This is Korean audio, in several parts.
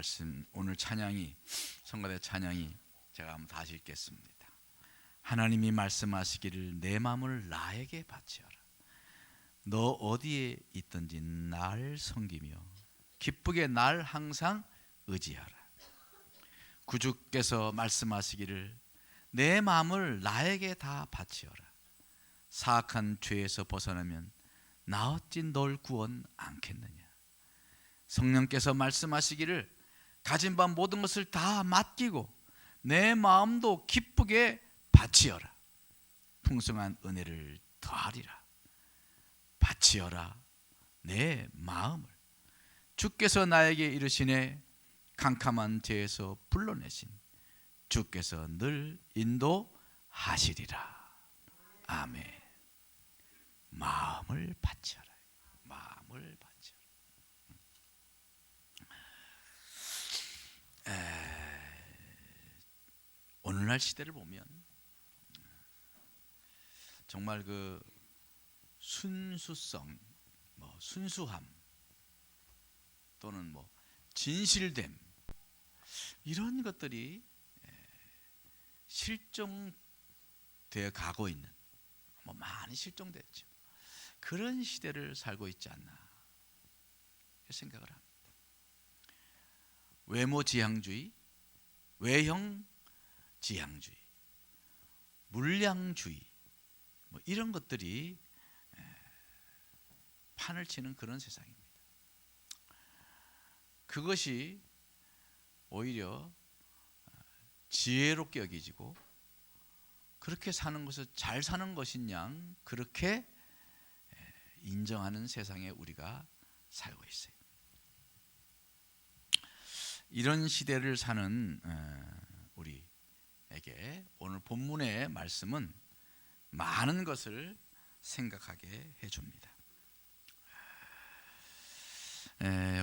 말씀, 오늘 찬양이, 성가대 찬양이 제가 한번 다시 읽겠습니다. 하나님이 말씀하시기를 내 마음을 나에게 바치어라. 너 어디에 있든지 날 섬기며 기쁘게 날 항상 의지하라. 구주께서 말씀하시기를 내 마음을 나에게 다 바치어라. 사악한 죄에서 벗어나면 나 어찌 널 구원 않겠느냐. 성령께서 말씀하시기를 가진 바 모든 것을 다 맡기고 내 마음도 기쁘게 바치어라. 풍성한 은혜를 더하리라. 바치어라 내 마음을. 주께서 나에게 이르시네 캄캄한 죄에서 불러내신 주께서 늘 인도하시리라. 아멘. 마음을 바치어라. 마음을 바치어라. 오늘날 시대를 보면 정말 그 순수성, 순수함 또는 진실됨 이런 것들이 실종되어 가고 있는, 많이 실종됐죠. 그런 시대를 살고 있지 않나 생각을 합니다. 외모지향주의, 외형지향주의, 물량주의 이런 것들이 판을 치는 그런 세상입니다. 그것이 오히려 지혜롭게 여기지고 그렇게 사는 것을 잘 사는 것이냐 그렇게 인정하는 세상에 우리가 살고 있어요. 이런 시대를 사는 우리에게 오늘 본문의 말씀은 많은 것을 생각하게 해줍니다.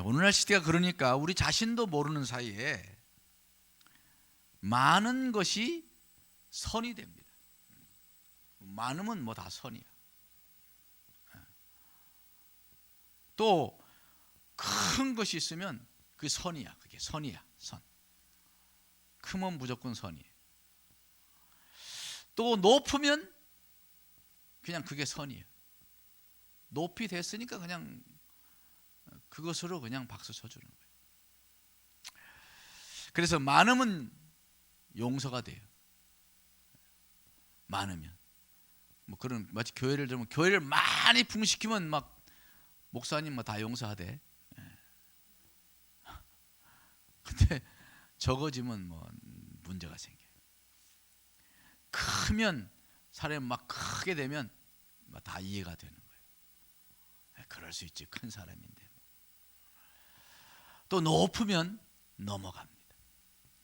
오늘날 시대가 그러니까 우리 자신도 모르는 사이에 많은 것이 선이 됩니다. 많으면 다 선이야. 또 큰 것이 있으면 그 선이야. 그게 선이야. 선. 크면 무조건 선이에요. 또 높으면 그냥 그게 선이에요. 높이 됐으니까 그냥 그것으로 그냥 박수 쳐주는 거예요. 그래서 많으면 용서가 돼요. 많으면 그런 마치 교회를 들으면 교회를 많이 붕시키면 막 목사님 다 용서하대. 근데 적어지면 문제가 생겨요. 크면 사람이 크게 되면 다 이해가 되는 거예요. 그럴 수 있지, 큰 사람인데. 또 높으면 넘어갑니다.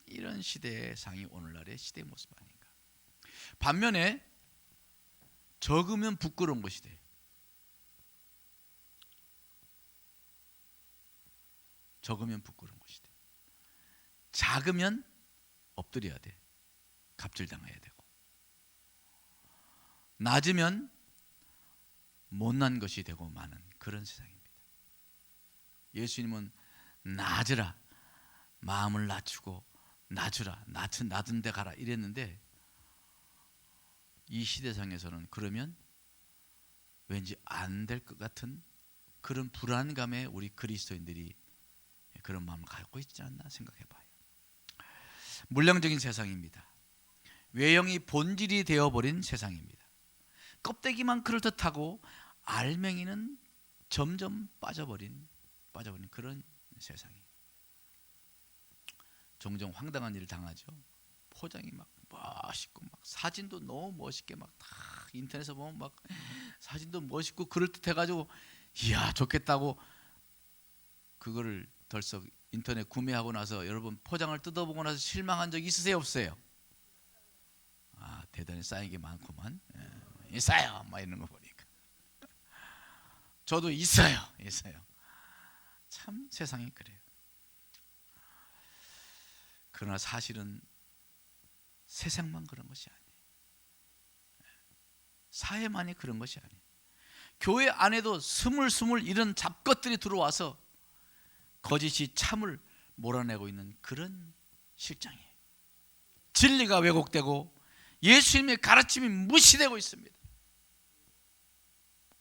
이런 시대의 상이 오늘날의 시대의 모습 아닌가. 반면에 적으면 부끄러운 것이 돼요. 적으면 부끄러운 것이 돼요. 작으면 엎드려야 돼. 갑질당해야 되고. 낮으면 못난 것이 되고 많은 그런 세상입니다. 예수님은 낮으라, 마음을 낮추고 낮으라, 낮은 데 가라 이랬는데 이 시대상에서는 그러면 왠지 안 될 것 같은 그런 불안감에 우리 그리스도인들이 그런 마음을 갖고 있지 않나 생각해봐요. 물량적인 세상입니다. 외형이 본질이 되어버린 세상입니다. 껍데기만 그럴듯하고 알맹이는 점점 빠져버린 그런 세상이에요. 종종 황당한 일을 당하죠. 포장이 멋있고 사진도 너무 멋있게 다 인터넷에 보면 사진도 멋있고 그럴듯해가지고 이야 좋겠다고 그거를 덜썩 인터넷 구매하고 나서 여러분 포장을 뜯어보고 나서 실망한 적 있으세요 없어요? 대단히 쌓인 게 많구만. 있어요 이런 거 보니까 저도 있어요. 참 세상이 그래요. 그러나 사실은 세상만 그런 것이 아니에요. 사회만이 그런 것이 아니에요. 교회 안에도 스물스물 이런 잡것들이 들어와서 거짓이 참을 몰아내고 있는 그런 실정이에요. 진리가 왜곡되고 예수님의 가르침이 무시되고 있습니다.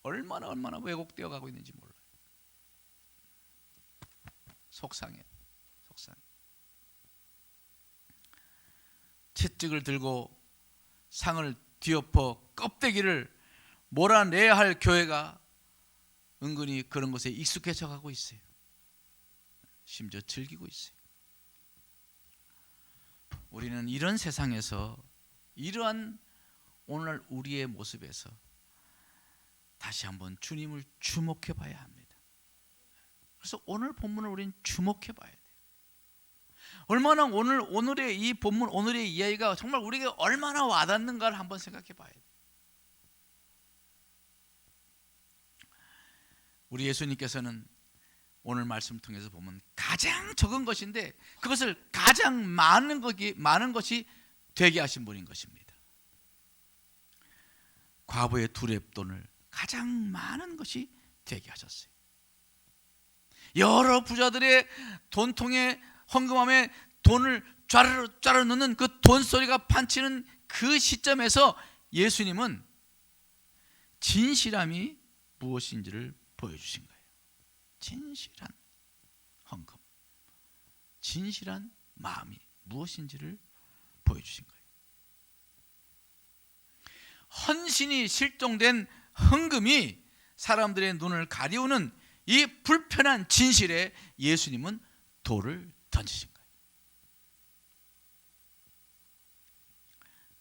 얼마나 왜곡되어 가고 있는지 몰라요. 속상해요. 속상해. 채찍을 들고 상을 뒤엎어 껍데기를 몰아내야 할 교회가 은근히 그런 것에 익숙해져 가고 있어요. 심지어 즐기고 있어요. 우리는 이런 세상에서 이러한 오늘 우리의 모습에서 다시 한번 주님을 주목해 봐야 합니다. 그래서 오늘 본문을 우리는 주목해 봐야 돼요. 얼마나 오늘의 이 본문, 오늘의 이야기가 정말 우리에게 얼마나 와닿는가를 한번 생각해 봐야 돼요. 우리 예수님께서는 오늘 말씀을 통해서 보면 가장 적은 것인데 그것을 가장 많은 것이 되게 하신 분인 것입니다. 과부의 두 렙돈을 가장 많은 것이 되게 하셨어요. 여러 부자들의 돈통에 헌금함에 돈을 쫘르르 넣는 그 돈소리가 판치는 그 시점에서 예수님은 진실함이 무엇인지를 보여주신 거예요. 진실한 헌금, 진실한 마음이 무엇인지를 보여주신 거예요. 헌신이 실종된 헌금이 사람들의 눈을 가리우는 이 불편한 진실에 예수님은 돌을 던지신 거예요.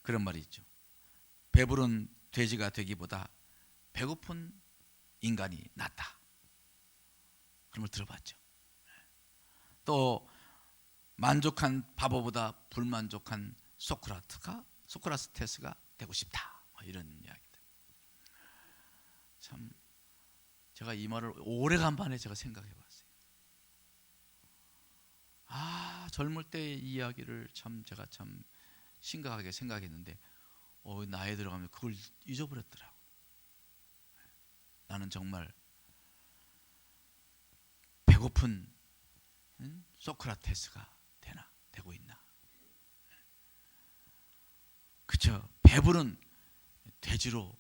그런 말이 있죠. 배부른 돼지가 되기보다 배고픈 인간이 낫다. 그런 걸 들어봤죠. 또 만족한 바보보다 불만족한 소크라테스가 되고 싶다. 이런 이야기들. 참 제가 이 말을 오래간만에 제가 생각해봤어요. 젊을 때의 이야기를 제가 심각하게 생각했는데 나이 들어가면 그걸 잊어버렸더라고. 나는 정말 배고픈 소크라테스가 되고 있나? 그쵸? 배부른 돼지로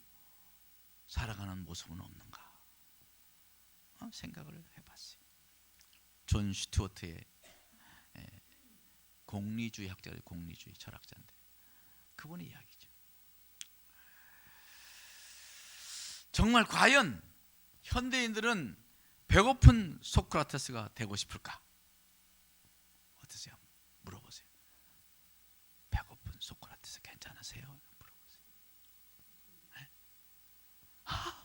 살아가는 모습은 없는가? 생각을 해봤어요. 존 스튜어트의 공리주의 학자들, 공리주의 철학자인데 그분의 이야기죠. 정말 과연 현대인들은 배고픈 소크라테스가 되고 싶을까? 어떠세요? 물어보세요. 배고픈 소크라테스 괜찮으세요? 물어보세요. 네?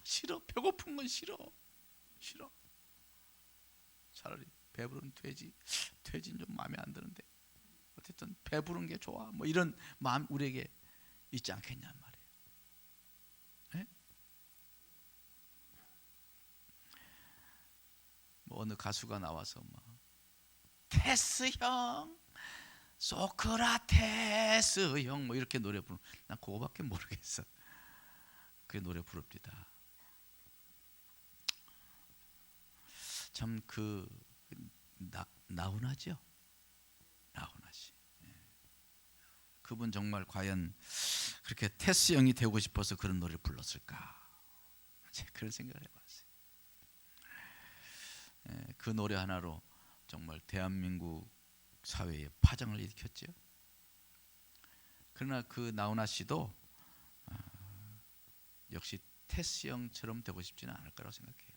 싫어. 배고픈 건 싫어. 차라리 배부른 돼지는 좀 마음에 안 드는데 어쨌든 배부른 게 좋아. 이런 마음 우리에게 있지 않겠냔 말이에요. 네? 어느 가수가 나와서 테스 형, 소크라테스 형 이렇게 노래 부르는, 난 그거밖에 모르겠어. 그 노래 부릅니다. 참 나훈아죠. 나훈아 씨. 그분 정말 과연 그렇게 테스 형이 되고 싶어서 그런 노래를 불렀을까? 그런 생각을 해봤어요. 그 노래 하나로 정말 대한민국 사회에 파장을 일으켰죠. 그러나 그 나훈아 씨도 역시 테스 형처럼 되고 싶지는 않을 거라고 생각해요.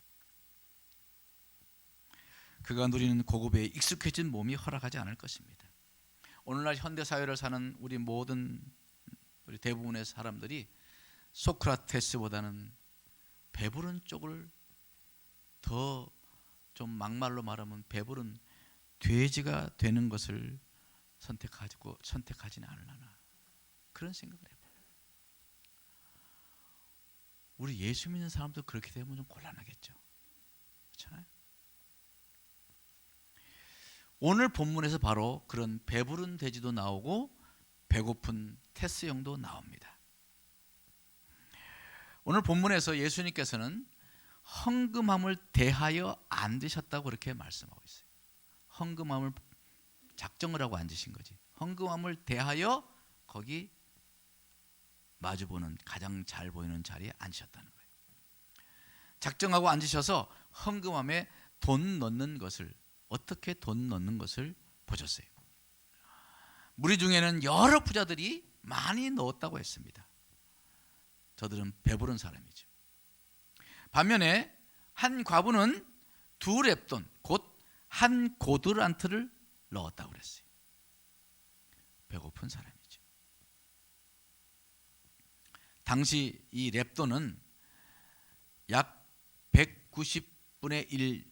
그가 누리는 고급에 익숙해진 몸이 허락하지 않을 것입니다. 오늘날 현대 사회를 사는 우리 대부분의 사람들이 소크라테스보다는 배부른 쪽을 더 좀 막말로 말하면 배부른 돼지가 되는 것을 선택하지는 않으려나 그런 생각을 해봐요. 우리 예수 믿는 사람도 그렇게 되면 좀 곤란하겠죠. 그렇잖아요. 오늘 본문에서 바로 그런 배부른 돼지도 나오고 배고픈 테스형도 나옵니다. 오늘 본문에서 예수님께서는 헌금함을 대하여 안 드셨다고 그렇게 말씀하고 있어요. 헌금함을 작정을 하고 앉으신 거지. 헌금함을 대하여 거기 마주보는 가장 잘 보이는 자리에 앉으셨다는 거예요. 작정하고 앉으셔서 헌금함에 돈 넣는 것을, 어떻게 돈 넣는 것을 보셨어요. 무리 중에는 여러 부자들이 많이 넣었다고 했습니다. 저들은 배부른 사람이죠. 반면에 한 과부는 2렙돈, 곧 한 고드란트를 넣었다고 그랬어요. 배고픈 사람이죠. 당시 이 렙돈은 약 190분의 1,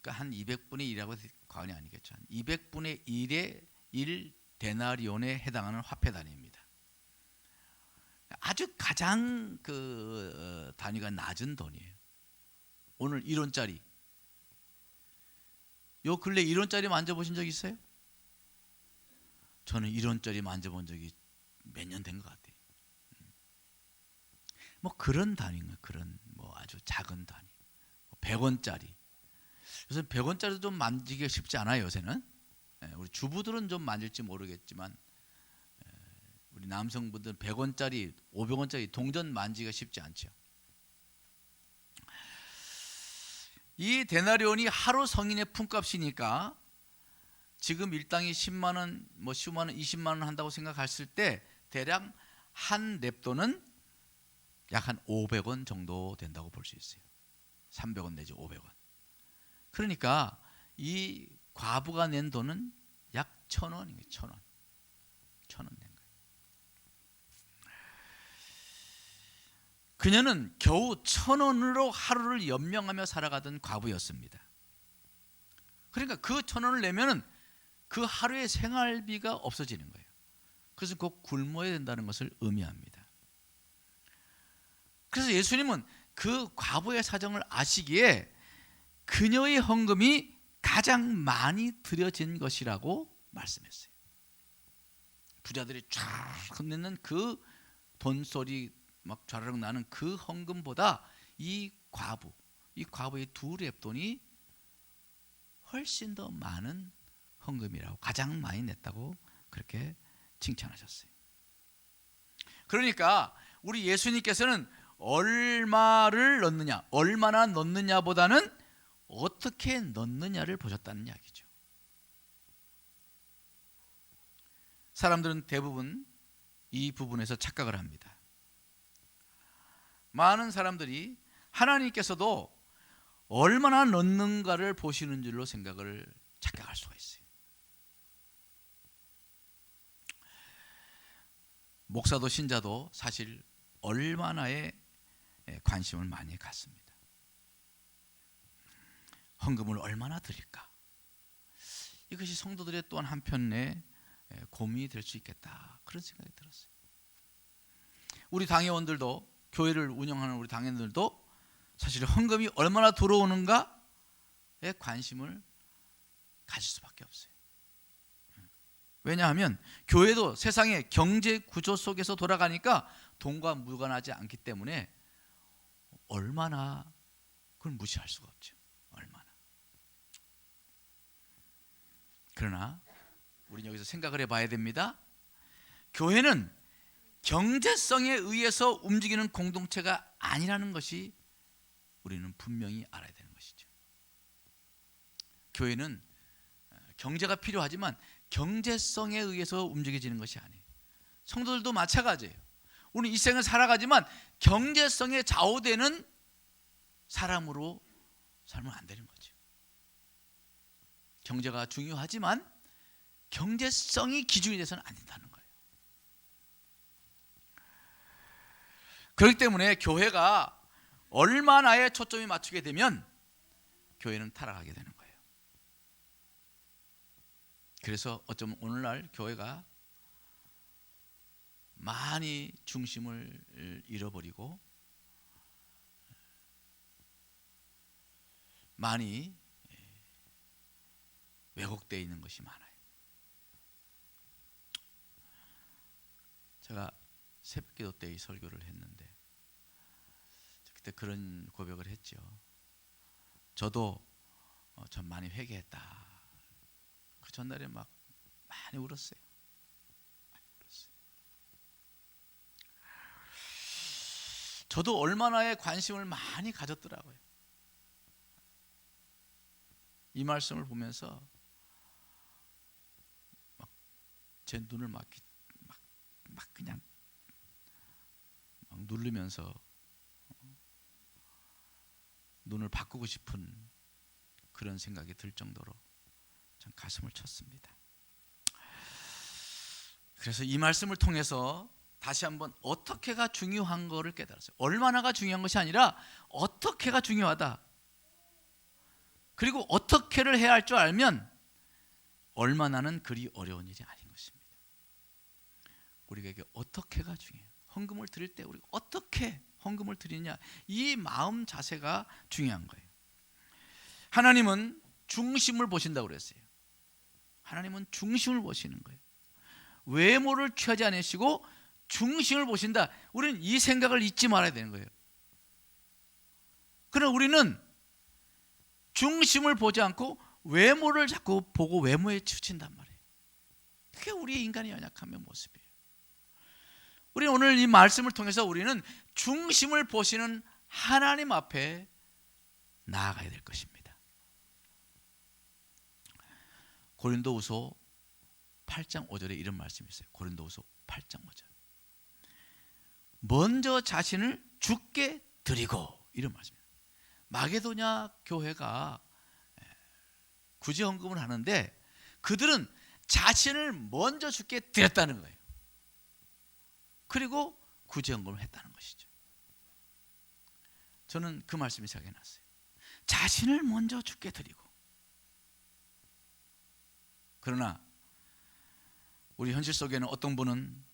그러니까 한 200분의 1이라고 해도 과언이 아니겠죠. 200분의 1의 1 데나리온에 해당하는 화폐 단위입니다. 아주 가장 그 단위가 낮은 돈이에요. 오늘 1원짜리, 요 근래 1원짜리 만져보신 적 있어요? 저는 1원짜리 만져본 적이 몇 년 된 것 같아요. 뭐 그런 단위인가요? 그런 뭐 아주 작은 단위. 100원짜리. 요새 100원짜리도 좀 만지기가 쉽지 않아요. 요새는. 우리 주부들은 좀 만질지 모르겠지만 우리 남성분들은 100원짜리, 500원짜리 동전 만지기가 쉽지 않죠. 이 데나리온이 하루 성인의 품값이니까 지금 일당이 10만 원, 뭐 15만 원, 20만 원 한다고 생각했을 때 대략 한 렙돈은 약 한 500원 정도 된다고 볼 수 있어요. 300원 내지 500원. 그러니까 이 과부가 낸 돈은 약 1,000원이에요. 1,000원. 1,000원 낸 거예요. 그녀는 겨우 1,000원으로 하루를 연명하며 살아가던 과부였습니다. 그러니까 그 1,000원을 내면은 그 하루의 생활비가 없어지는 거예요. 그래서 곧 굶어야 된다는 것을 의미합니다. 그래서 예수님은 그 과부의 사정을 아시기에 그녀의 헌금이 가장 많이 드려진 것이라고 말씀했어요. 부자들이 쫙 흔드는 그 돈소리 막 좌르륵 나는 그 헌금보다 이 과부의 2렙돈이 훨씬 더 많은 헌금이라고, 가장 많이 냈다고 그렇게 칭찬하셨어요. 그러니까 우리 예수님께서는 얼마를 넣느냐, 얼마나 넣느냐보다는 어떻게 넣느냐를 보셨다는 이야기죠. 사람들은 대부분 이 부분에서 착각을 합니다. 많은 사람들이 하나님께서도 얼마나 넣는가를 보시는 줄로 생각을 착각할 수가 있어요. 목사도 신자도 사실 얼마나에 관심을 많이 갖습니다. 헌금을 얼마나 드릴까? 이것이 성도들의 또한 한편의 고민이 될 수 있겠다, 그런 생각이 들었어요. 우리 당회원들도, 교회를 운영하는 우리 당회원들도 사실 헌금이 얼마나 들어오는가에 관심을 가질 수밖에 없어요. 왜냐하면 교회도 세상의 경제 구조 속에서 돌아가니까 돈과 무관하지 않기 때문에 얼마나, 그걸 무시할 수가 없죠. 얼마나. 그러나 우리는 여기서 생각을 해봐야 됩니다. 교회는 경제성에 의해서 움직이는 공동체가 아니라는 것이 우리는 분명히 알아야 되는 것이죠. 교회는 경제가 필요하지만 경제성에 의해서 움직여지는 것이 아니에요. 성도들도 마찬가지예요. 우리는 이 생을 살아가지만 경제성에 좌우되는 사람으로 살면 안 되는 거죠. 경제가 중요하지만 경제성이 기준이 돼서는 안 된다는 거예요. 그렇기 때문에 교회가 얼마나에 초점이 맞추게 되면 교회는 타락하게 되는 거예요. 그래서 어쩌면 오늘날 교회가 많이 중심을 잃어버리고 많이 왜곡되어 있는 것이 많아요. 제가 새벽기도 때 이 설교를 했는데 그때 그런 고백을 했죠. 저도 참 많이 회개했다. 그 전날에 막 많이 울었어요. 저도 얼마나의 관심을 많이 가졌더라고요. 이 말씀을 보면서 제 눈을 막 그냥 막 누르면서 눈을 바꾸고 싶은 그런 생각이 들 정도로 전 가슴을 쳤습니다. 그래서 이 말씀을 통해서 다시 한번 어떻게가 중요한 거를 깨달았어요. 얼마나가 중요한 것이 아니라 어떻게가 중요하다. 그리고 어떻게를 해야 할 줄 알면 얼마나는 그리 어려운 일이 아닌 것입니다. 우리에게 어떻게가 중요해요. 헌금을 드릴 때 우리가 어떻게 헌금을 드리냐, 이 마음 자세가 중요한 거예요. 하나님은 중심을 보신다고 그랬어요. 하나님은 중심을 보시는 거예요. 외모를 취하지 않으시고 중심을 보신다. 우리는 이 생각을 잊지 말아야 되는 거예요. 그러나 우리는 중심을 보지 않고 외모를 자꾸 보고 외모에 치우친단 말이에요. 그게 우리의 인간의 연약함의 모습이에요. 우리는 오늘 이 말씀을 통해서 우리는 중심을 보시는 하나님 앞에 나아가야 될 것입니다. 고린도후서 8장 5절에 이런 말씀이 있어요. 고린도후서 8장 5절. 먼저 자신을 주께 드리고, 이런 말씀이에요. 마게도냐 교회가 구제 헌금을 하는데 그들은 자신을 먼저 주께 드렸다는 거예요. 그리고 구제 헌금을 했다는 것이죠. 저는 그 말씀이 생각이 났어요. 자신을 먼저 주께 드리고. 그러나 우리 현실 속에는 어떤 분은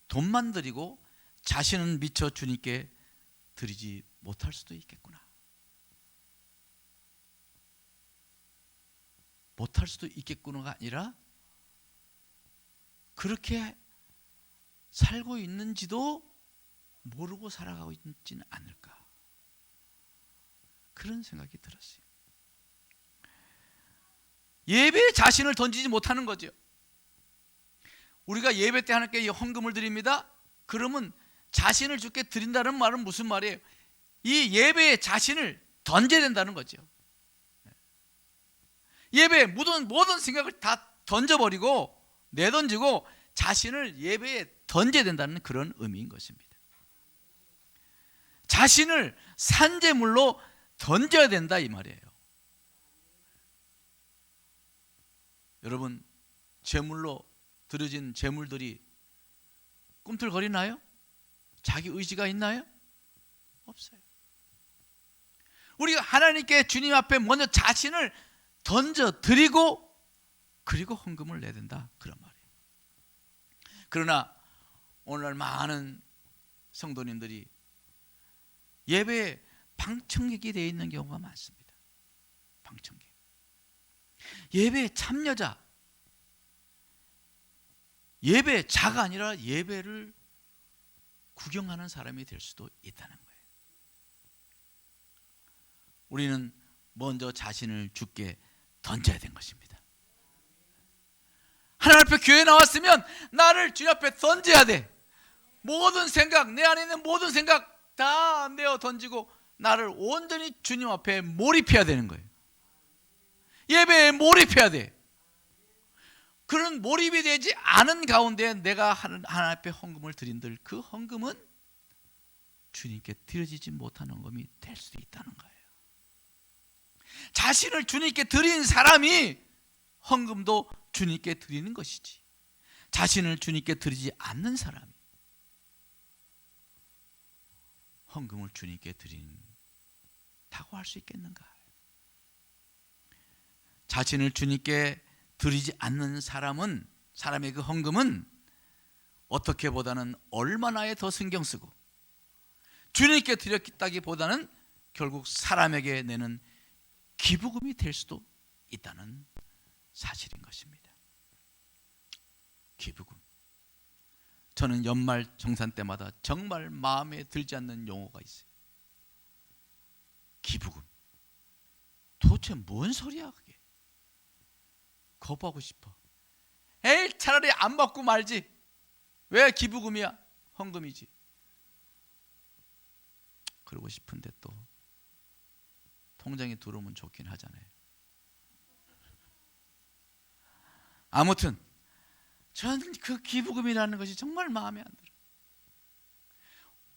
돈만 드리고 자신은 미처 주님께 드리지 못할 수도 있겠구나. 못할 수도 있겠구나가 아니라 그렇게 살고 있는지도 모르고 살아가고 있지는 않을까, 그런 생각이 들었어요. 예배에 자신을 던지지 못하는 거죠. 우리가 예배 때 하나님께 헌금을 드립니다. 그러면 자신을 주께 드린다는 말은 무슨 말이에요? 이 예배에 자신을 던져야 된다는 거죠. 예배에 모든 생각을 다 던져버리고 내던지고 자신을 예배에 던져야 된다는 그런 의미인 것입니다. 자신을 산재물로 던져야 된다, 이 말이에요. 여러분, 제물로 드려진 제물들이 꿈틀거리나요? 자기 의지가 있나요? 없어요. 우리가 하나님께 주님 앞에 먼저 자신을 던져 드리고 그리고 헌금을 내야 된다, 그런 말이에요. 그러나 오늘날 많은 성도님들이 예배에 방청객이 되어 있는 경우가 많습니다. 방청객. 예배에 참여자, 예배자가 아니라 예배를 구경하는 사람이 될 수도 있다는 거예요. 우리는 먼저 자신을 주께 던져야 된 것입니다. 하나님 앞에 교회 나왔으면 나를 주님 앞에 던져야 돼. 모든 생각, 내 안에 있는 모든 생각 다 내어 던지고 나를 온전히 주님 앞에 몰입해야 되는 거예요. 예배에 몰입해야 돼. 그런 몰입이 되지 않은 가운데 내가 하나님 앞에 헌금을 드린들 그 헌금은 주님께 드려지지 못한 헌금이 될 수도 있다는 거예요. 자신을 주님께 드린 사람이 헌금도 주님께 드리는 것이지, 자신을 주님께 드리지 않는 사람이 헌금을 주님께 드린다고 할 수 있겠는가? 자신을 주님께 드리지 않는 사람의 그 헌금은 어떻게 보다는 얼마나에 더 신경 쓰고 주님께 드렸다기보다는 결국 사람에게 내는 기부금이 될 수도 있다는 사실인 것입니다. 기부금. 저는 연말 정산 때마다 정말 마음에 들지 않는 용어가 있어요. 기부금. 도대체 뭔 소리야 그게? 거부하고 싶어. 차라리 안 받고 말지. 왜 기부금이야? 헌금이지. 그러고 싶은데 또 통장에 들어오면 좋긴 하잖아요. 아무튼 저는 그 기부금이라는 것이 정말 마음에 안 들어요.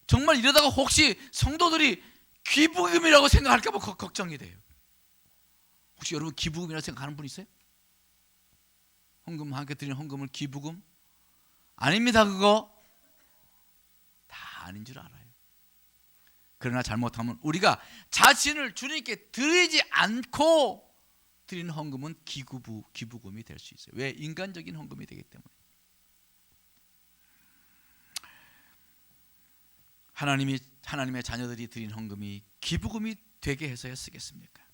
정말 이러다가 혹시 성도들이 기부금이라고 생각할까 봐 걱정이 돼요. 혹시 여러분 기부금이라고 생각하는 분 있어요? 헌금 함께 드리는 헌금을 기부금? 아닙니다. 그거 다 아닌 줄 알아요. 그러나 잘못하면 우리가 자신을 주님께 드리지 않고 드리는 헌금은 기부금이 될 수 있어요. 왜? 인간적인 헌금이 되기 때문에. 하나님의 자녀들이 드린 헌금이 기부금이 되게 해서야 쓰겠습니까?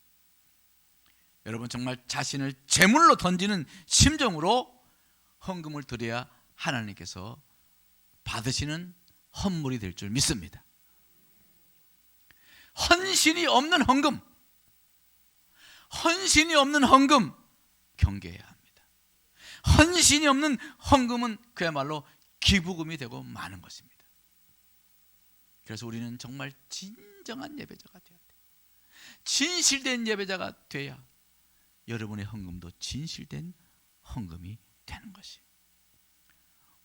여러분 정말 자신을 제물로 던지는 심정으로 헌금을 드려야 하나님께서 받으시는 헌물이 될 줄 믿습니다. 헌신이 없는 헌금, 헌신이 없는 헌금 경계해야 합니다. 헌신이 없는 헌금은 그야말로 기부금이 되고 마는 것입니다. 그래서 우리는 정말 진정한 예배자가 되어야 돼요. 진실된 예배자가 돼야 여러분의 헌금도 진실된 헌금이 되는 것이에요.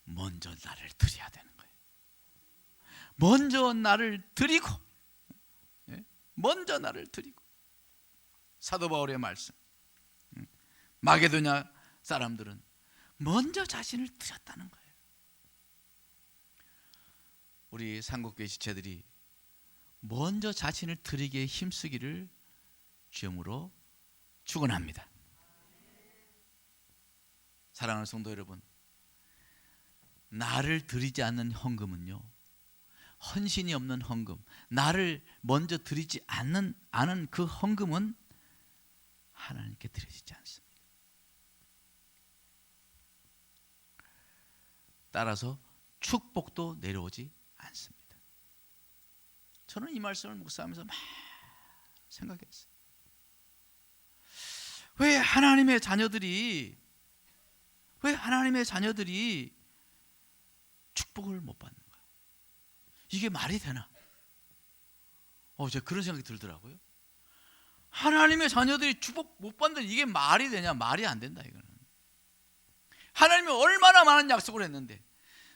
먼저 나를 드려야 되는 거예요. 먼저 나를 드리고, 먼저 나를 드리고. 사도 바울의 말씀, 마게도냐 사람들은 먼저 자신을 드렸다는 거예요. 우리 삼국교회 지체들이 먼저 자신을 드리기에 힘쓰기를 주님으로 축원합니다. 사랑하는 성도 여러분, 나를 드리지 않는 헌금은요, 헌신이 없는 헌금, 나를 먼저 드리지 않는 그 헌금은 하나님께 드려지지 않습니다. 따라서 축복도 내려오지 않습니다. 저는 이 말씀을 묵상하면서 막 생각했어요. 왜 하나님의 자녀들이 축복을 못 받는가? 이게 말이 되나? 제가 그런 생각이 들더라고요. 하나님의 자녀들이 축복 못 받는 이게 말이 되냐? 말이 안 된다 이거는. 하나님이 얼마나 많은 약속을 했는데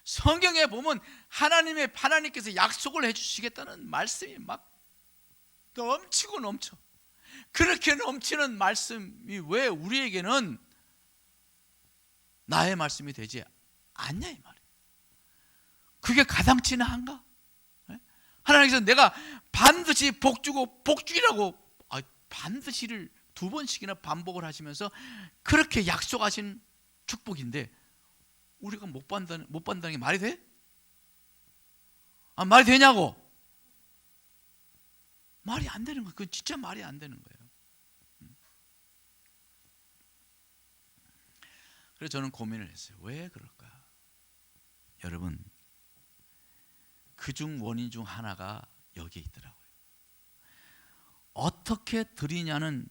성경에 보면 하나님께서 약속을 해주시겠다는 말씀이 막 넘치고 넘쳐. 그렇게 넘치는 말씀이 왜 우리에게는 나의 말씀이 되지 않냐 이 말이에요. 그게 가당치나 한가? 하나님께서 내가 반드시 복주기라고 반드시를 2번씩이나 반복을 하시면서 그렇게 약속하신 축복인데 우리가 못 받는다는 게 말이 돼? 말이 되냐고? 말이 안 되는 거예요. 그건 진짜 말이 안 되는 거예요. 그래서 저는 고민을 했어요. 왜 그럴까? 여러분, 그중 원인 중 하나가 여기에 있더라고요. 어떻게 드리냐는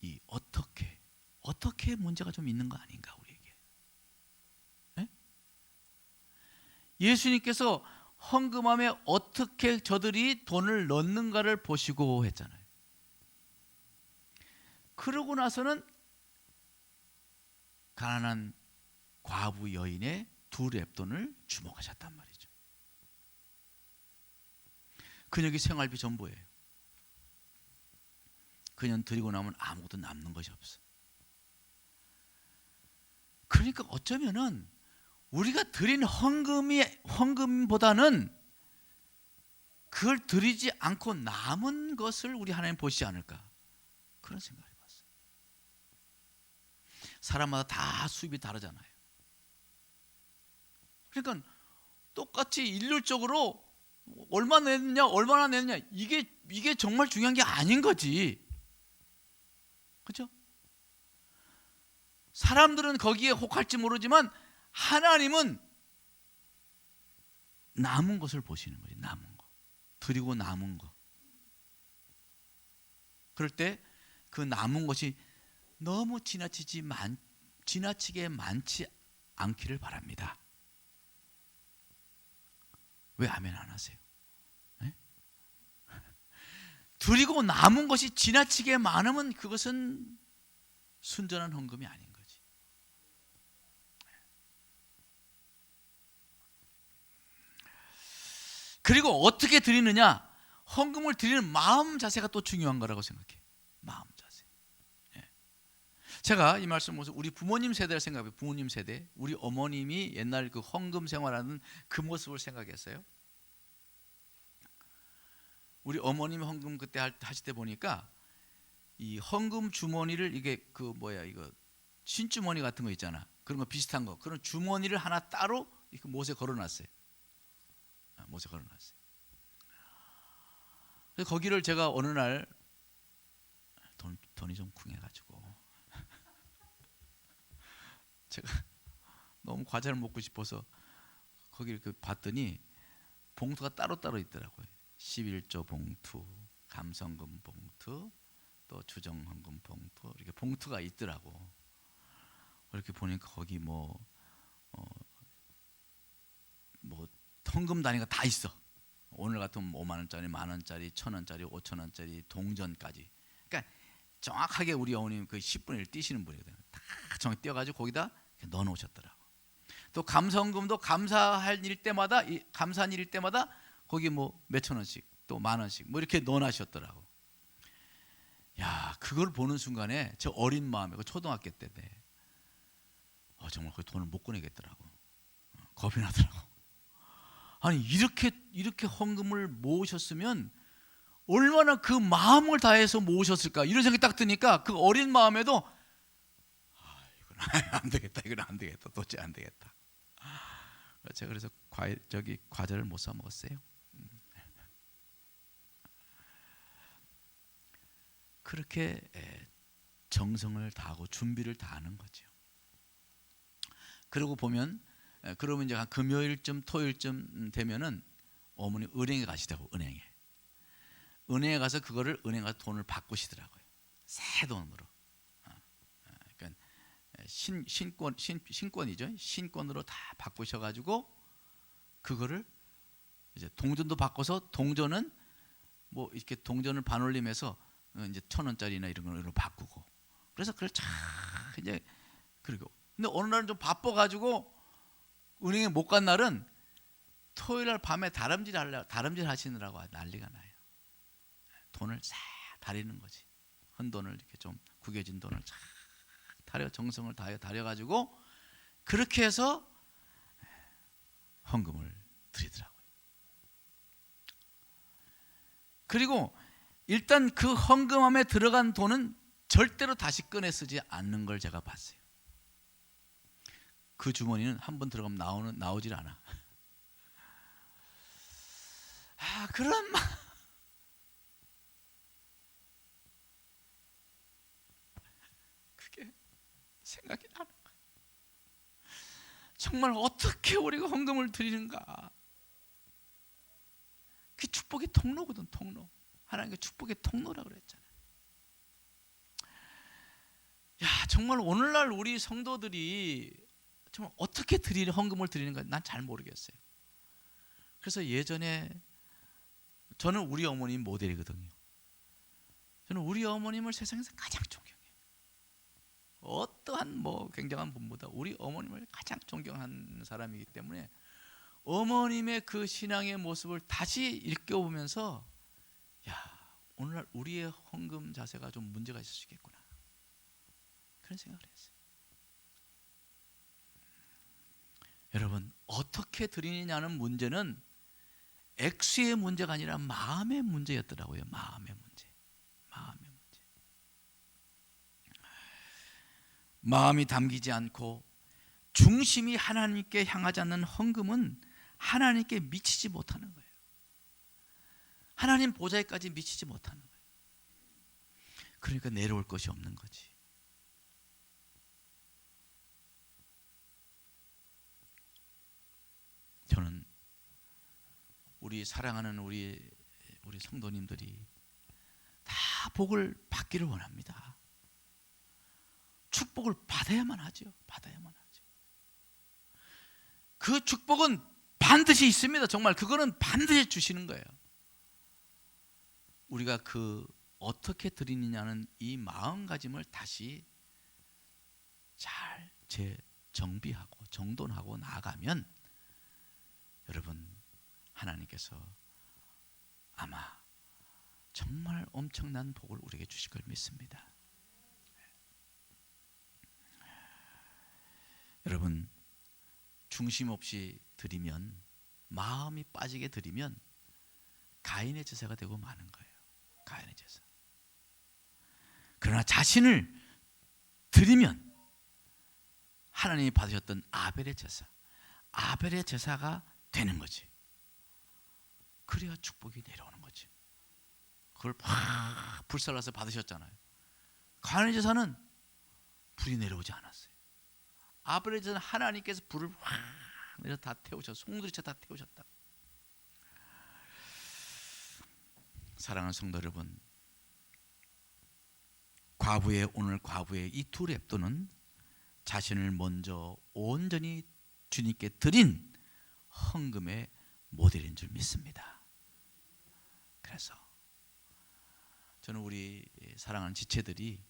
이 어떻게 문제가 좀 있는 거 아닌가 우리에게. 네? 예수님께서 헌금함에 어떻게 저들이 돈을 넣는가를 보시고 했잖아요. 그러고 나서는 가난한 과부 여인의 2렙돈을 주목하셨단 말이죠. 그녀의 생활비 전부예요. 그녀는 드리고 나면 아무것도 남는 것이 없어. 그러니까 어쩌면은 우리가 드린 헌금보다는 그걸 드리지 않고 남은 것을 우리 하나님 보시지 않을까, 그런 생각을 해봤어요. 사람마다 다 수입이 다르잖아요. 그러니까 똑같이 일률적으로 얼마나 냈느냐 이게 정말 중요한 게 아닌 거지. 그렇죠? 사람들은 거기에 혹할지 모르지만 하나님은 남은 것을 보시는 거예요. 남은 거, 드리고 남은 거. 그럴 때 그 남은 것이 너무 지나치지 지나치게 많지 않기를 바랍니다. 왜 아멘 안 하세요? 네? 드리고 남은 것이 지나치게 많으면 그것은 순전한 헌금이 아닌 거지. 그리고 어떻게 드리느냐? 헌금을 드리는 마음 자세가 또 중요한 거라고 생각해. 마음 자세. 예. 제가 이 말씀 보면서 우리 부모님 세대를 생각해요. 부모님 세대. 우리 어머님이 옛날 그 헌금 생활하는 그 모습을 생각했어요. 우리 어머님 헌금 그때 하실 때 보니까 이 헌금 주머니를 이게 그 뭐야 이거 신주머니 같은 거 있잖아. 그런 거 비슷한 거. 그런 주머니를 하나 따로 못에 걸어놨어요. 못에 걸어놨어요. 그래서 거기를 제가 어느 날 돈이 좀 궁해가지고 제가 너무 과자를 먹고 싶어서 거기를 봤더니 봉투가 따로따로 있더라고요. 11조 봉투, 감성금 봉투, 또 주정헌금 봉투, 이렇게 봉투가 있더라고. 이렇게 보니까 거기 뭐 헌금 단위가 다 있어. 오늘 같으면 5만 원짜리, 만 원짜리, 1,000원짜리, 5,000원짜리, 동전까지. 그러니까 정확하게 우리 어머님 그 10분의 1 띄시는 분이거든요. 다 정확히 띄어가지고 거기다 넣어 놓으셨더라고. 또 감성금도 감사한 일 때마다 거기 뭐 몇천 원씩, 또 만 원씩 뭐 이렇게 넣어 놔셨더라고. 야, 그걸 보는 순간에 저 어린 마음에, 그 초등학교 때인데 정말 그 돈을 못 꺼내겠더라고. 겁이 나더라고. 아니 이렇게 헌금을 모으셨으면 얼마나 그 마음을 다해서 모으셨을까, 이런 생각이 딱 드니까 그 어린 마음에도 이건 안 되겠다, 이건 안 되겠다, 도저히 안 되겠다. 제가 그래서 과자를 못 사 먹었어요. 그렇게 정성을 다하고 준비를 다하는 거죠. 그러고 보면 그러면 이제 한 금요일쯤 토요일쯤 되면은 어머니 은행에 가시더라고. 은행에 가서 그거를 은행 가서 돈을 바꾸시더라고요. 새 돈으로. 그러니까 신권이죠. 신권으로 다 바꾸셔가지고 그거를 이제 동전도 바꿔서, 동전은 뭐 이렇게 동전을 반올림해서 이제 1,000원짜리나 이런 걸로 바꾸고. 그래서 그걸 쫙 이제 그리고 근데 어느 날은 좀 바빠가지고 은행에 못 간 날은 토요일 날 밤에 다람질 하시느라고 난리가 나요. 돈을 싹 다리는 거지. 헌돈을 이렇게 좀 구겨진 돈을 쫙 다려, 정성을 다해 다려가지고 그렇게 해서 헌금을 드리더라고요. 그리고 일단 그 헌금함에 들어간 돈은 절대로 다시 꺼내 쓰지 않는 걸 제가 봤어요. 그 주머니는 한 번 들어가면 나오질 않아. 그런 그게 생각이 나는 거예요. 정말 어떻게 우리가 헌금을 드리는가? 그 축복의 통로거든, 통로. 하나님의 축복의 통로라고 그랬잖아요. 정말 오늘날 우리 성도들이 정말 어떻게 헌금을 드리는가 난 잘 모르겠어요. 그래서 예전에 저는 우리 어머님 모델이거든요. 저는 우리 어머님을 세상에서 가장 존경해요. 어떠한 굉장한 분보다 우리 어머님을 가장 존경하는 사람이기 때문에 어머님의 그 신앙의 모습을 다시 일깨워보면서 오늘날 우리의 헌금 자세가 좀 문제가 있을 수 있겠구나, 그런 생각을 했어요. 여러분, 어떻게 드리느냐는 문제는 액수의 문제가 아니라 마음의 문제였더라고요. 마음의 문제. 마음이 담기지 않고 중심이 하나님께 향하지 않는 헌금은 하나님께 미치지 못하는 거예요. 하나님 보좌에까지 미치지 못하는 거예요. 그러니까 내려올 것이 없는 거지. 저는 우리 사랑하는 우리 성도님들이 다 복을 받기를 원합니다. 축복을 받아야만 하죠. 받아야만 하죠. 그 축복은 반드시 있습니다. 정말 그거는 반드시 주시는 거예요. 우리가 그 어떻게 드리느냐는 이 마음가짐을 다시 잘 재정비하고 정돈하고 나아가면 여러분 하나님께서 아마 정말 엄청난 복을 우리에게 주실 걸 믿습니다. 여러분 중심 없이 드리면, 마음이 빠지게 드리면 가인의 제사가 되고 마는 거예요. 가인의 제사. 그러나 자신을 드리면 하나님이 받으셨던 아벨의 제사, 아벨의 제사가 되는 거지. 그래야 축복이 내려오는 거지. 그걸 막 불살라서 받으셨잖아요. 가인의 제사는 불이 내려오지 않았어요. 아벨의 제사는 하나님께서 불을 확 내려 다 태우셔, 송두리째 다 태우셨다. 사랑하는 성도 여러분, 오늘 과부의 이 두 랩도는 자신을 먼저 온전히 주님께 드린 헌금의 모델인 줄 믿습니다. 그래서 저는 우리 사랑하는 지체들이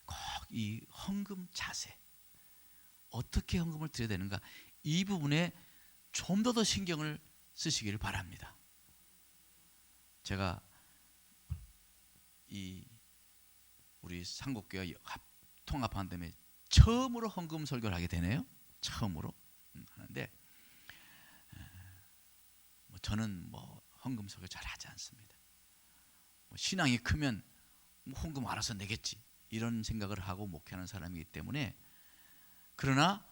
꼭 이 헌금 자세, 어떻게 헌금을 드려야 되는가, 이 부분에 좀 더 신경을 쓰시기를 바랍니다. 제가 이 우리 상국교회 통합한 다음에 처음으로 헌금 설교를 하게 되네요. 처음으로 하는데 저는 헌금 설교 잘 하지 않습니다. 신앙이 크면 헌금 알아서 내겠지 이런 생각을 하고 목회하는 사람이기 때문에, 그러나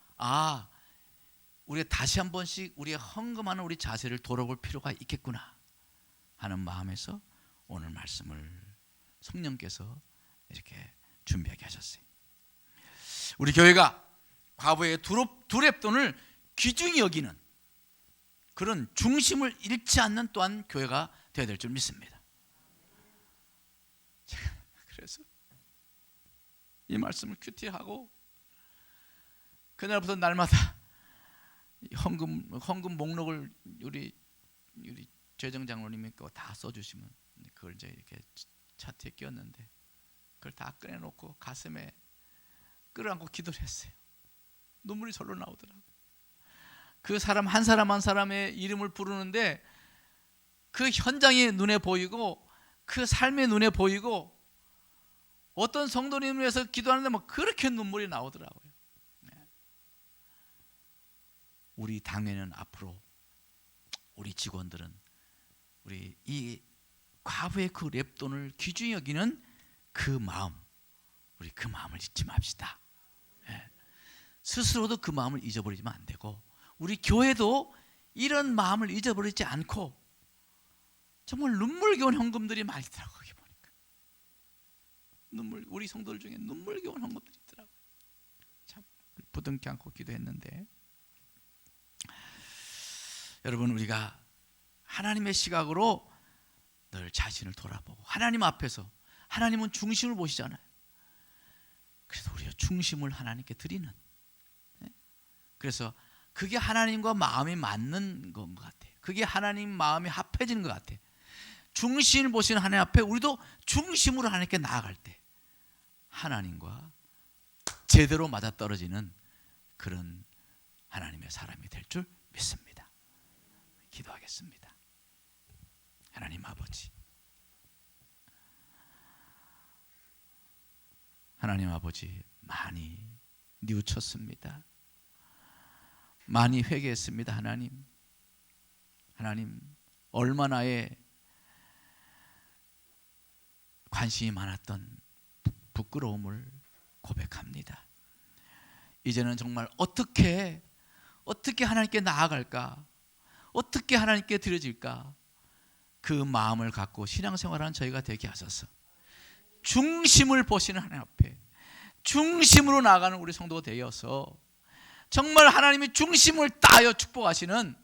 우리가 다시 한 번씩 우리가 헌금하는 우리 자세를 돌아볼 필요가 있겠구나 하는 마음에서 오늘 말씀을 성령께서 이렇게 준비하게 하셨어요. 우리 교회가 과부의 두 랩돈을 귀중히 여기는 그런 중심을 잃지 않는 또한 교회가 되어야 될 줄 믿습니다. 그래서 이 말씀을 큐티하고 그날부터 날마다 헌금 목록을 우리 재정 장로님이 다 써주시면 그걸 이제 이렇게 차트에 끼웠는데 그걸 다 꺼내놓고 가슴에 끌어안고 기도를 했어요. 눈물이 절로 나오더라고요. 그 사람 한 사람 한 사람의 이름을 부르는데 그 현장이 눈에 보이고 그 삶의 눈에 보이고, 어떤 성도님을 위해서 기도하는데 막 그렇게 눈물이 나오더라고요. 우리 당회는 앞으로 우리 직원들은 우리 이 과부의 그 랩돈을 귀중히 여기는 그 마음, 우리 그 마음을 잊지 맙시다. 스스로도 그 마음을 잊어버리면 안 되고, 우리 교회도 이런 마음을 잊어버리지 않고, 정말 눈물겨운 헌금들이 많이 있더라고요. 거기 보니까 우리 성도들 중에 눈물겨운 헌금들이 있더라고요. 참 부둥켜 안고 기도했는데, 여러분 우리가 하나님의 시각으로 늘 자신을 돌아보고 하나님 앞에서, 하나님은 중심을 보시잖아요. 그래서 우리가 중심을 하나님께 드리는, 그래서 그게 하나님과 마음이 맞는 것 같아요. 그게 하나님 마음이 합해지는 것 같아요. 중심을 보시는 하나님 앞에 우리도 중심으로 하나님께 나아갈 때 하나님과 제대로 맞아떨어지는 그런 하나님의 사람이 될 줄 믿습니다. 기도하겠습니다. 하나님 아버지, 하나님 아버지, 많이 뉘우쳤습니다. 많이 회개했습니다. 하나님 얼마나의 관심이 많았던 부끄러움을 고백합니다. 이제는 정말 어떻게 하나님께 나아갈까, 어떻게 하나님께 드려질까, 그 마음을 갖고 신앙생활하는 저희가 되게 하소서. 중심을 보시는 하나님 앞에 중심으로 나아가는 우리 성도가 되어서 정말 하나님이 중심을 따여 축복하시는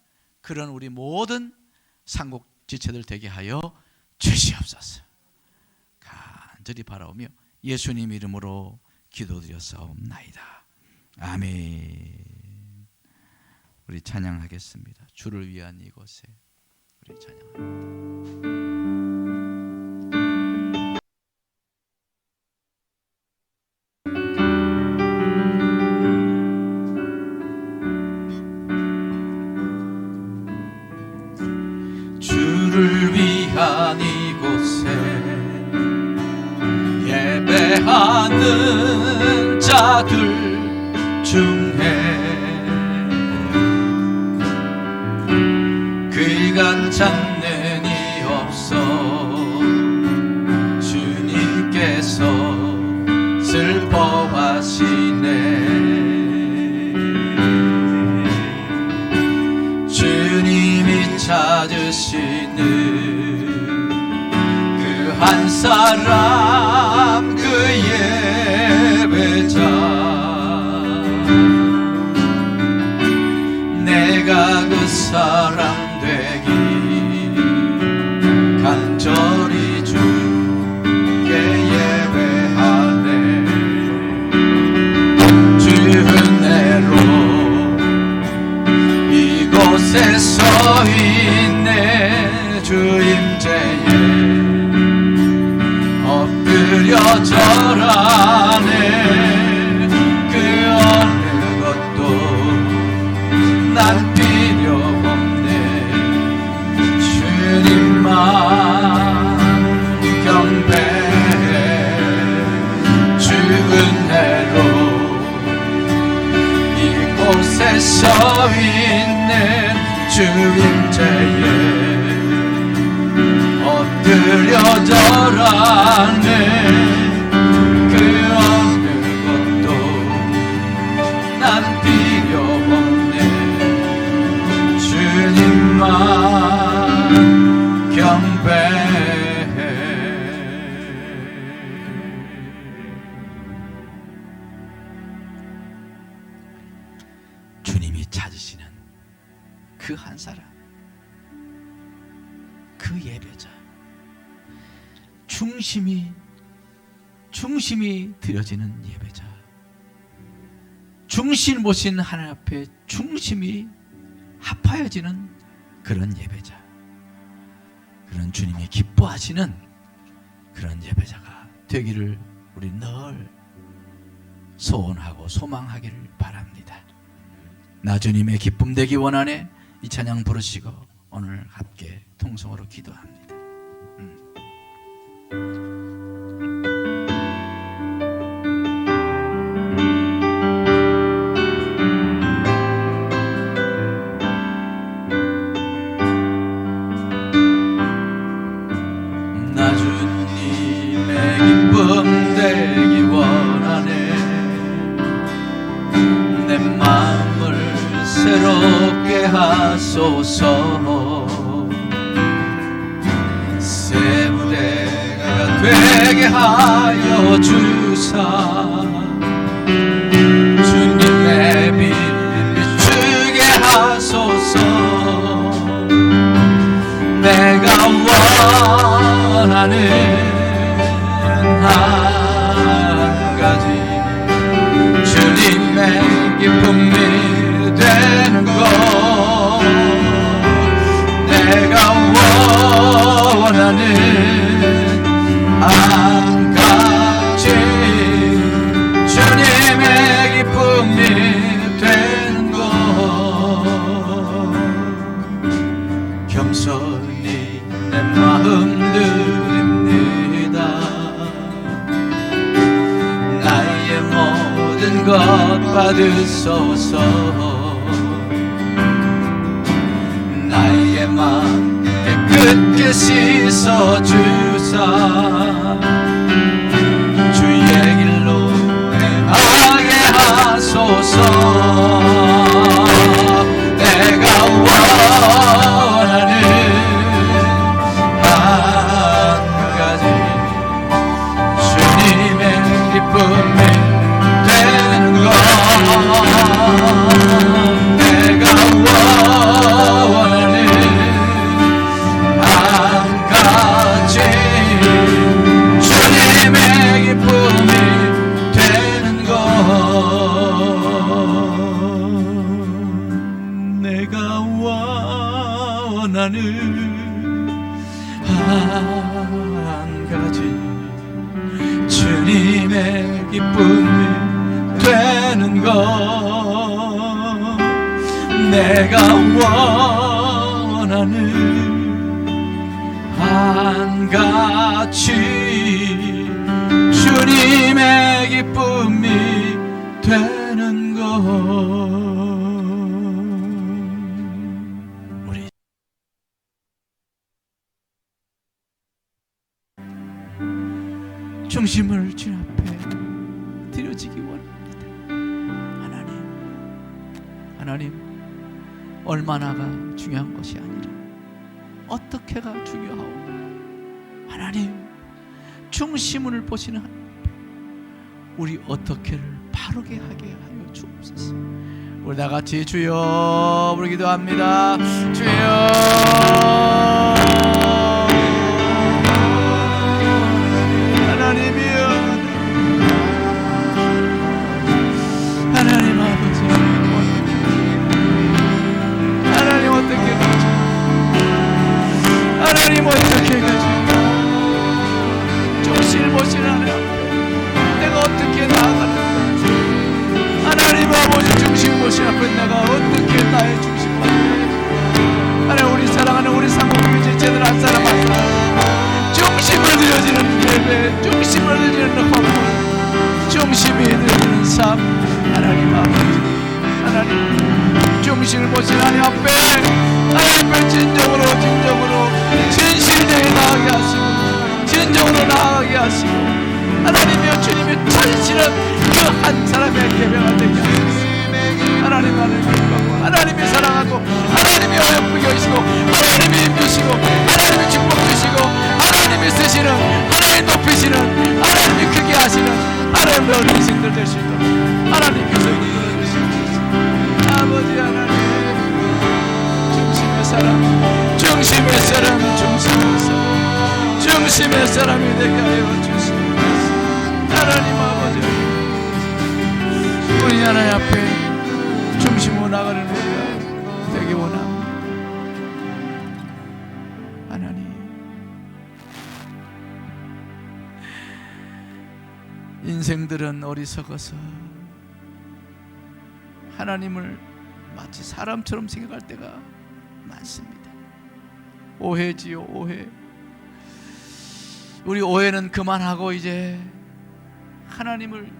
그런 우리 모든 상국 지체들 되게 하여 주시옵소서. 간절히 바라오며 예수님 이름으로 기도드렸사옵나이다. 아멘. 우리 찬양하겠습니다. 주를 위한 이곳에 우리 찬양합니다. 주를 위한 이곳에 예배하는 자들 중에 그간 찾는 이 없어 주님께서 슬퍼하시네. 주님이 찾으시는 그 한 사람 그 예배자 내가 그 사람 되기 간절히 주께 예배하네. 주 은혜로 이곳에 서 있네. 주 임재에 엎드려 절하네. 그 어느 것도 난 필요 없네. 주님만 경배해. 주 은혜로 이곳에 서 있는 주 임재에 엎드려 절하네. 그 어느 것도 난 필요 없네. 주님만 경배해. 주님이 찾으시는 그 한 사람, 그 예배자, 중심이 드려지는 예배자, 중심 모신 하나님 앞에 중심이 합하여지는 그런 예배자, 그런 주님이 기뻐하시는 그런 예배자가 되기를 우리 늘 소원하고 소망하기를 바랍니다. 나 주님의 기쁨 되기 원하네. 이 찬양 부르시고 오늘 함께 통성으로 기도합니다. 나 주님의 기쁨 되기 원하네. 내 마음을 새롭게 하소서. 새 무대가 되게 하여 주사. 주님의 빛 비추게 하소서. 내가 원하는 한 가지 주님의 기쁨이 되는 것. 내가 원하는 한 가지 주님의 기쁨이 되는 것. 겸손히 내 마음 드립니다. 나의 모든 것 받으소서. 나의 마음 깨끗게 씻어주사. 주의 길로 행하게 하소서. 내가 원하는 한 가지 주님의 기쁨이 되는 것. 내가 원하는 한 가지 한 가지 주님의 기쁨이 되는 것 내가 원하는 한 가지 주님의 기쁨이 되는 것 우리 중심을 주님 앞에 드려지기 원합니다. 하나님 얼마나가 중요한 것이 아니라 어떻게가 중요하오. 하나님 중심을 보시는 하나님 우리 어떻게를 바르게 하게 하여 주옵소서. 우리 다 같이 주여 우리 기도합니다. 주여 하나님이여 하나님 아버지 하나님 어떻게 가죠 하나님 어떻게 가죠 중심을 보시는 하나님 내가 어떻게 나아가는가 하나님 아버지 중심 보시는 앞에 내가 어떻게 나의 중심을 하나님 우리 사랑하는 우리 상공교제 제대로 한 사람 한 사람 중심을 드려지는 예배 중심을 드리는 헌물 중심이 드리는 삶 하나님 아버지 하나님 중심을 보시는 하나님 앞에 진정으로 진실되게 나아가게 하시고 진정으로 나아가게 하시고 하나님이여 주님이 찾으시는 그 한 사람의 예배가 되게 하소서. 하나님이 사랑하고 하나님이 어여쁘게 하시고 하나님이 힘주시고 하나님이 축복 주시고 하나님이 쓰시는 하나님이 높이시는 하나님이 크게 하시는 하나님의 어린이신들 될 수 있도록 하나님께서 인도해 주시옵소서. 아버지 하나님 중심의 사람 중심의 사람이 되게 하여 주시옵소서. 하나님 아버지 우리 하나님 앞에 중심으로 나가는 우리가 되기 원합니다. 하나님 인생들은 어리석어서 하나님을 마치 사람처럼 생각할 때가 많습니다. 오해지요 오해. 우리 오해는 그만하고 이제 하나님을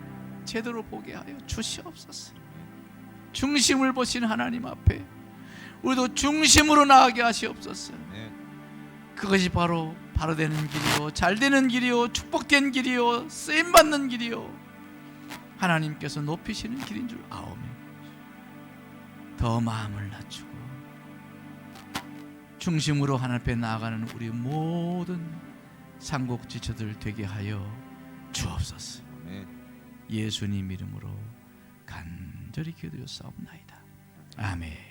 제대로 보게 하여 주시옵소서. 중심을 보시는 하나님 앞에 우리도 중심으로 나가게 하시옵소서. 그것이 바로 되는 길이요 잘되는 길이요 축복된 길이요 쓰임받는 길이요 하나님께서 높이시는 길인 줄 아오며 더 마음을 낮추고 중심으로 하나님 앞에 나아가는 우리 모든 상곡지처들 되게 하여 주옵소서. 예수님 이름으로 간절히 기도드렸사옵나이다. 아멘.